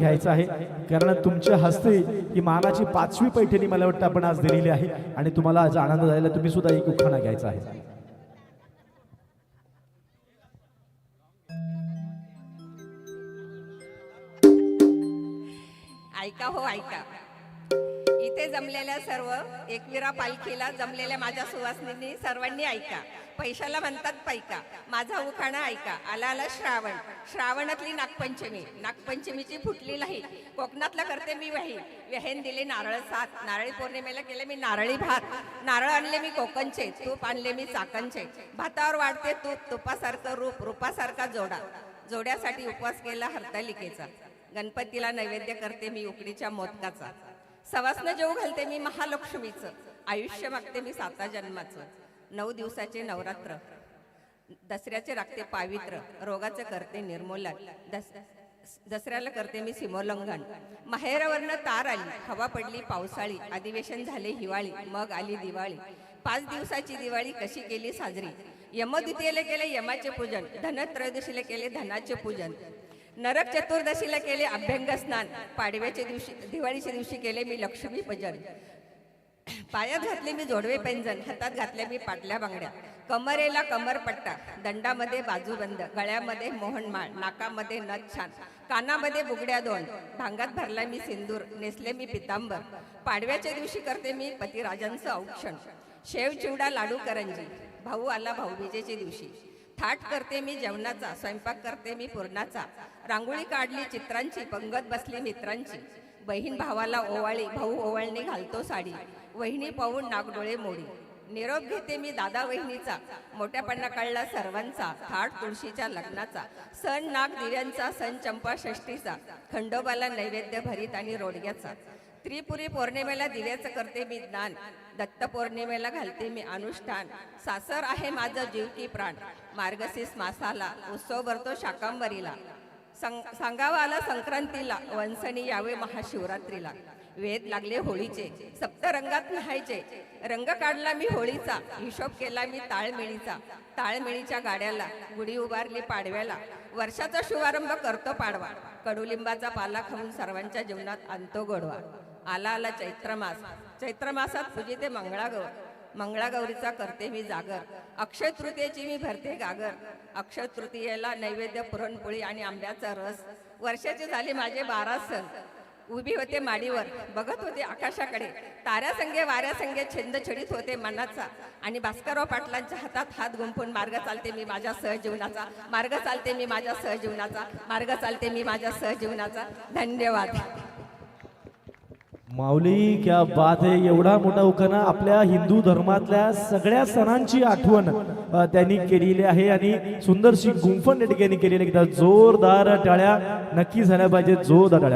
घ्यायचं आहे, कारण तुमच्या हस्ते ही मानाची 5वी पैठणी मला वाटतं आपण आज दिलेली आहे आणि तुम्हाला आज आनंद झालेला, तुम्ही सुद्धा एक उखाणा घ्यायचा आहे. ऐका हो ऐका, इथे जमलेल्या सर्व एकविरा पालखीला जमलेल्या माझ्या सुवासिनींनी सर्वांनी ऐका. पैशाला म्हणतात पैका, माझा उखाणा ऐका. आला आला श्रावण, श्रावणातली नागपंचमी, नागपंचमीची फुटली नाही, कोकणातला करते मी वही. वेहेन दिले नारळ सात, नारळी पौर्णिमेला केले मी नारळी भात. नारळ आणले मी कोकणचे, तूप आणले मी चाकणचे. भातावर वाढते तूप, तुपासारखं रूप, रूपासारखा जोडा. जोड्यासाठी उपवास केला हरतालिकेचा. गणपतीला नैवेद्य करते मी उकडीच्या मोदकाचा. सवासनं जेव घालते मी महालक्ष्मीचं, आयुष्य मागते मी 7 जन्माचं. 9 दिवसाचे नवरात्र, दसऱ्याचे राखते पावित्र, रोगाचे करते निर्मूलन. दसऱ्याला करते मी सीमोल्लंघन. माहेरावरनं तार आली, हवा पडली पावसाळी, अधिवेशन झाले हिवाळी, मग आली दिवाळी. 5 दिवसाची दिवाळी कशी केली साजरी. यमद्वितीयेला केले यमाचे पूजन, धनत्रयोदशीला केले धनाचे पूजन. नरक चतुर्दशीला केले अभ्यंग स्नान, पाडव्याच्या दिवशी दिवाळीच्या दिवशी केले मी लक्ष्मी पूजन. पायात घातले मी जोडवे पैंजण, हातात घातले मी पाटल्या बांगड्या. कमरेला कमरपट्टा, दंडामध्ये बाजूबंद, गळ्यामध्ये मोहनमाळ, नाकामध्ये नथ छान, कानामध्ये बुगड्या 2, भांगात भरला मी सिंदूर, नेसले मी पितांबर. पाडव्याच्या दिवशी करते मी पतिराजांचं औक्षण. शेव चिवडा लाडू करंजी, भाऊ आला भाऊबीजेच्या दिवशी. थाट करते मी जेवणाचा, स्वयंपाक करते मी पुरणाचा. रांगोळी काढली चित्रांची, पंगत बसली मित्रांची. बहीण भावाला ओवाळी, भाऊ ओवाळणी घालतो साडी. वहिनी पाहून नागडोळे मोडी, निरोप घेते मी दादा वहिनीचा. मोठ्यापणा कळला सर्वांचा, थाट तुळशीच्या लग्नाचा. सण नाग दिव्यांचा, सण चंपा षष्टीचा. खंडोबाला नैवेद्य भरीत आणि रोडग्याचा. त्रिपुरी पौर्णिमेला दिव्याचं करते मी दान, दत्त पौर्णिमेला घालते मी अनुष्ठान. सासर आहे माझं जीव की प्राण, मार्गशीर्ष मासाला उत्सव भरतो शाकांबरीला. सांगावा आला संक्रांतीला, वंसणी यावे महाशिवरात्रीला. वेद लागले होळीचे, सप्तरंगात न्हायचे. रंग काढला मी होळीचा, हिशोब केला मी ताळमेळीचा. ताळमेळीच्या गाड्याला गुढी उभारली पाडव्याला. वर्षाचा शुभारंभ करतो पाडवा, कडुलिंबाचा पाला खाऊन सर्वांच्या जीवनात आणतो गोडवा. आला आला चैत्रमास, चैत्रमासात पूजिते मंगळागौर. मंगळागौरीचा करते मी जागर. अक्षय तृतीयेची मी भरते गागर. अक्षय तृतीयेला नैवेद्य पुरणपोळी आणि आंब्याचा रस. वर्षाचे झाले माझे 12 सण. उभी होते माडीवर, बघत होते आकाशाकडे. ताऱ्यासंगे वाऱ्यासंगे छंद छडीत होते मनाचा. आणि भास्करराव पाटलांच्या हातात हात गुंफून मार्ग चालते मी माझ्या सहजीवनाचा. मार्ग चालते मी माझ्या सहजीवनाचा. मार्ग चालते मी माझ्या सहजीवनाचा. धन्यवाद. माऊली क्या बात आहे. एवढा मोठा उखाणा आपल्या हिंदू धर्मातल्या सगळ्या सणांची आठवण त्यांनी केलेली आहे आणि सुंदरशी गुंफण या ठिकाणी केलेली आहे. जोरदार टाळ्या नक्की झाल्या पाहिजे, जोरदार टाळ्या.